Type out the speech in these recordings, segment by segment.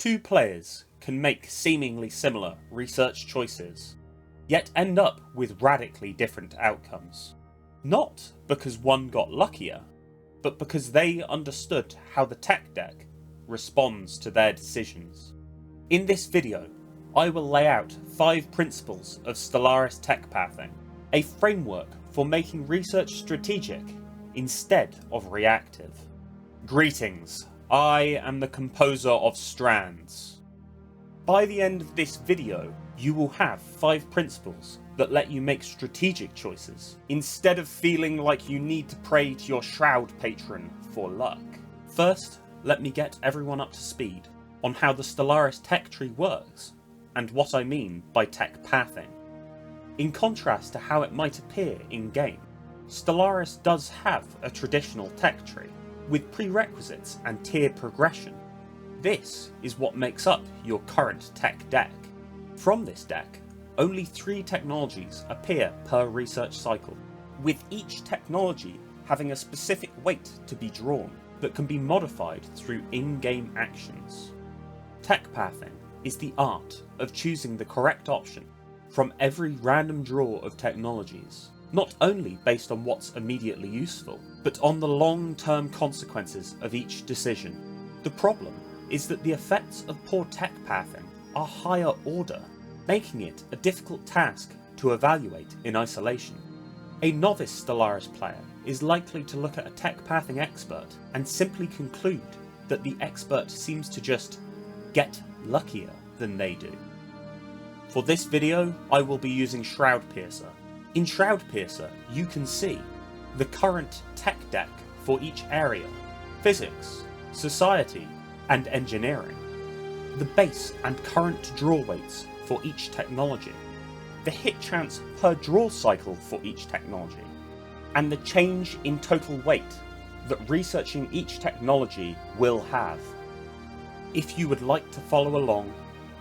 Two players can make seemingly similar research choices, yet end up with radically different outcomes. Not because one got luckier, but because they understood how the tech deck responds to their decisions. In this video, I will lay out 5 principles of Stellaris tech pathing, a framework for making research strategic instead of reactive. Greetings, I am the composer of strands. By the end of this video, you will have 5 principles that let you make strategic choices, instead of feeling like you need to pray to your Shroud patron for luck. First, let me get everyone up to speed on how the Stellaris tech tree works, and what I mean by tech pathing. In contrast to how it might appear in-game, Stellaris does have a traditional tech tree, with prerequisites and tier progression. This is what makes up your current tech deck. From this deck, only 3 technologies appear per research cycle, with each technology having a specific weight to be drawn that can be modified through in-game actions. Tech pathing is the art of choosing the correct option from every random draw of technologies, not only based on what's immediately useful, but on the long-term consequences of each decision. The problem is that the effects of poor tech pathing are higher order, making it a difficult task to evaluate in isolation. A novice Stellaris player is likely to look at a tech pathing expert and simply conclude that the expert seems to just get luckier than they do. For this video, I will be using Shroud Piercer. In Shroud Piercer, you can see the current tech deck for each area: physics, society, and engineering, the base and current draw weights for each technology, the hit chance per draw cycle for each technology, and the change in total weight that researching each technology will have. If you would like to follow along,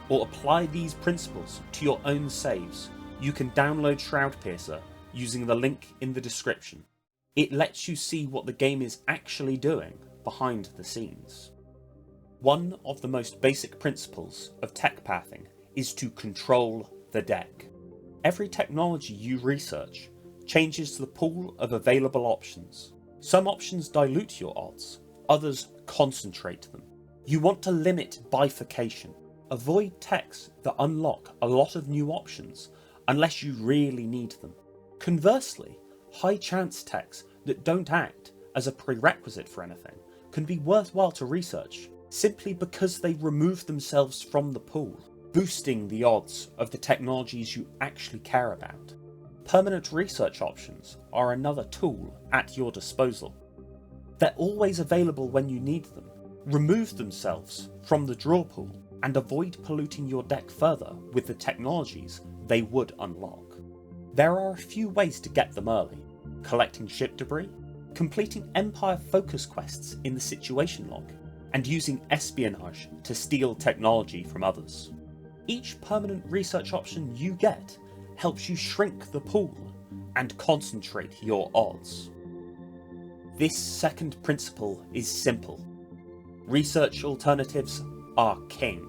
or apply these principles to your own saves, you can download Shroud Piercer using the link in the description. It lets you see what the game is actually doing behind the scenes. One of the most basic principles of tech pathing is to control the deck. Every technology you research changes the pool of available options. Some options dilute your odds, others concentrate them. You want to limit bifurcation. Avoid techs that unlock a lot of new options unless you really need them. Conversely, high chance techs that don't act as a prerequisite for anything can be worthwhile to research simply because they remove themselves from the pool, boosting the odds of the technologies you actually care about. Permanent research options are another tool at your disposal. They're always available when you need them. Remove themselves from the draw pool and avoid polluting your deck further with the technologies they would unlock. There are a few ways to get them early: collecting ship debris, completing Empire focus quests in the situation log, and using espionage to steal technology from others. Each permanent research option you get helps you shrink the pool and concentrate your odds. This second principle is simple. Research alternatives are king.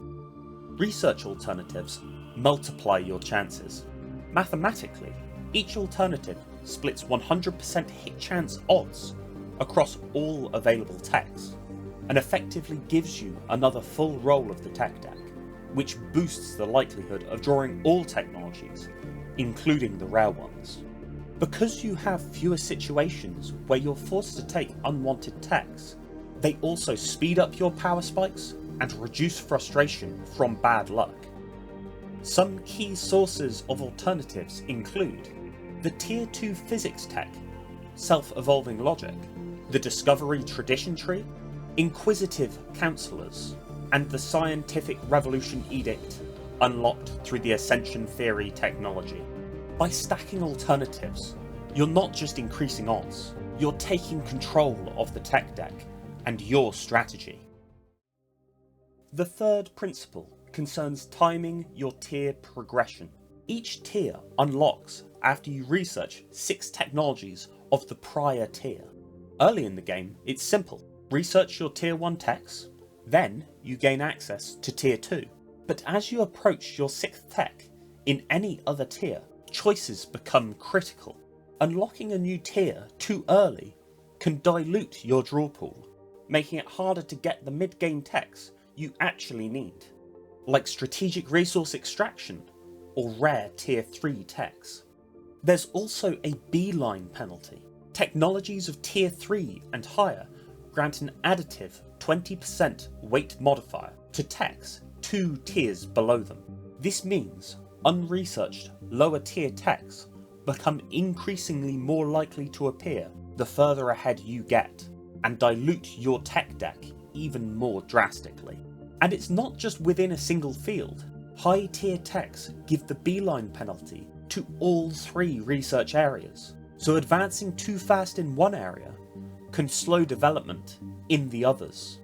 Research alternatives multiply your chances. Mathematically, each alternative splits 100% hit chance odds across all available techs, and effectively gives you another full roll of the tech deck, which boosts the likelihood of drawing all technologies, including the rare ones. Because you have fewer situations where you're forced to take unwanted techs, they also speed up your power spikes and reduce frustration from bad luck. Some key sources of alternatives include the Tier 2 physics tech, self-evolving logic, the Discovery tradition tree, inquisitive counselors, and the Scientific Revolution edict unlocked through the Ascension theory technology. By stacking alternatives, you're not just increasing odds, you're taking control of the tech deck and your strategy. The third principle concerns timing your tier progression. Each tier unlocks after you research 6 technologies of the prior tier. Early in the game, it's simple. Research your tier 1 techs, Then you gain access to Tier 2. But as you approach your 6th tech in any other tier, choices become critical. Unlocking a new tier too early can dilute your draw pool, making it harder to get the mid-game techs you actually need, like strategic resource extraction or rare Tier 3 techs. There's also a beeline penalty. Technologies of Tier 3 and higher grant an additive 20% weight modifier to techs 2 tiers below them. This means unresearched lower tier techs become increasingly more likely to appear the further ahead you get, and dilute your tech deck even more drastically. And it's not just within a single field. High tier techs give the beeline penalty to all 3 research areas, so advancing too fast in one area can slow development in the others.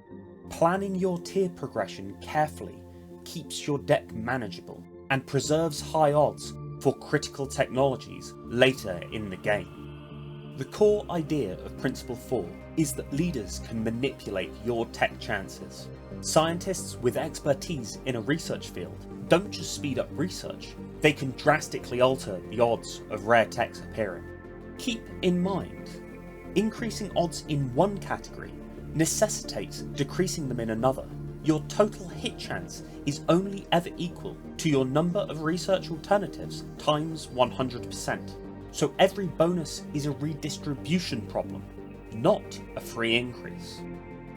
Planning your tier progression carefully keeps your deck manageable and preserves high odds for critical technologies later in the game. The core idea of Principle 4 is that leaders can manipulate your tech chances. Scientists with expertise in a research field don't just speed up research, they can drastically alter the odds of rare techs appearing. Keep in mind, increasing odds in one category necessitates decreasing them in another. Your total hit chance is only ever equal to your number of research alternatives times 100%. So every bonus is a redistribution problem, not a free increase.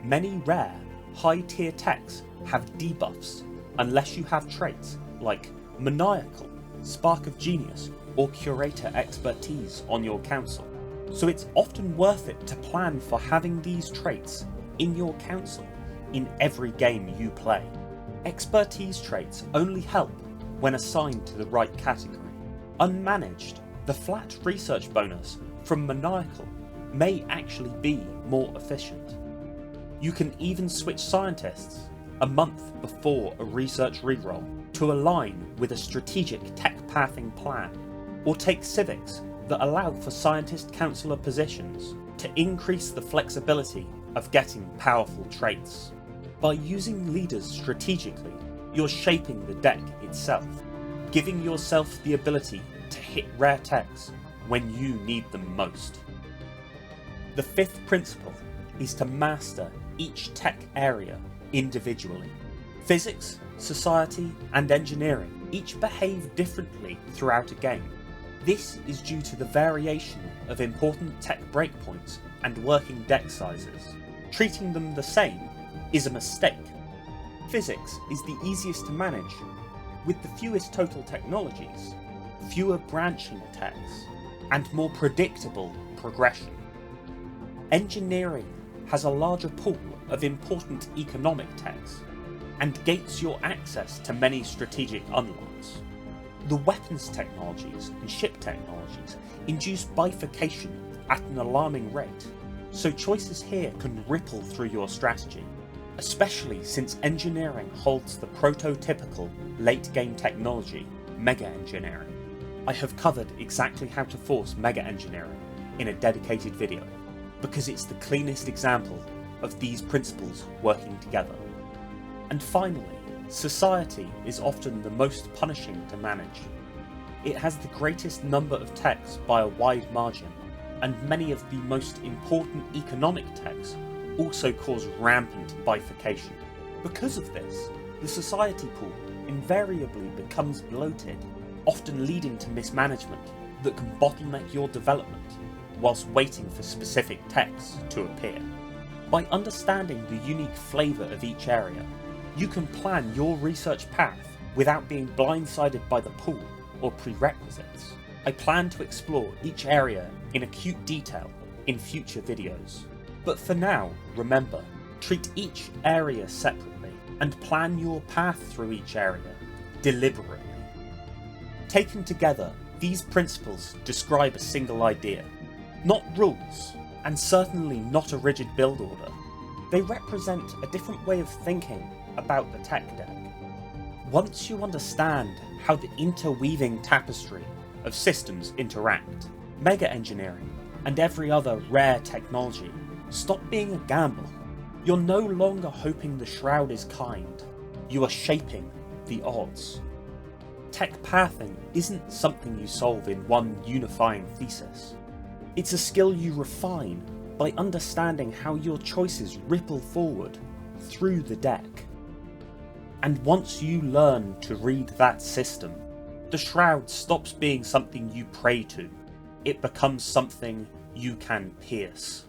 Many rare, high tier techs have debuffs unless you have traits like Maniacal, Spark of Genius, or Curator expertise on your council. So it's often worth it to plan for having these traits in your council in every game you play. Expertise traits only help when assigned to the right category. Unmanaged, the flat research bonus from Maniacal may actually be more efficient. You can even switch scientists a month before a research reroll to align with a strategic tech pathing plan, or take civics that allow for scientist councillor positions to increase the flexibility of getting powerful traits. By using leaders strategically, you're shaping the deck itself, giving yourself the ability to hit rare techs when you need them most. The 5th principle is to master each tech area individually. Physics, society, and engineering each behave differently throughout a game. This is due to the variation of important tech breakpoints and working deck sizes. Treating them the same is a mistake. Physics is the easiest to manage, with the fewest total technologies, fewer branching techs, and more predictable progression. Engineering has a larger pool of important economic techs, and gates your access to many strategic unlocks. The weapons technologies and ship technologies induce bifurcation at an alarming rate, so choices here can ripple through your strategy, especially since engineering holds the prototypical late-game technology, mega engineering. I have covered exactly how to force mega engineering in a dedicated video, because it's the cleanest example of these principles working together. And finally, society is often the most punishing to manage. It has the greatest number of techs by a wide margin, and many of the most important economic techs also cause rampant bifurcation. Because of this, the society pool invariably becomes bloated, often leading to mismanagement that can bottleneck your development whilst waiting for specific techs to appear. By understanding the unique flavour of each area, you can plan your research path without being blindsided by the pool or prerequisites. I plan to explore each area in acute detail in future videos. But for now, remember, treat each area separately and plan your path through each area deliberately. Taken together, these principles describe a single idea, not rules, and certainly not a rigid build order. They represent a different way of thinking about the tech deck. Once you understand how the interweaving tapestry of systems interact, mega engineering and every other rare technology stop being a gamble. You're no longer hoping the shroud is kind, you are shaping the odds. Tech pathing isn't something you solve in one unifying thesis. It's a skill you refine by understanding how your choices ripple forward through the deck. And once you learn to read that system, the shroud stops being something you pray to. It becomes something you can pierce.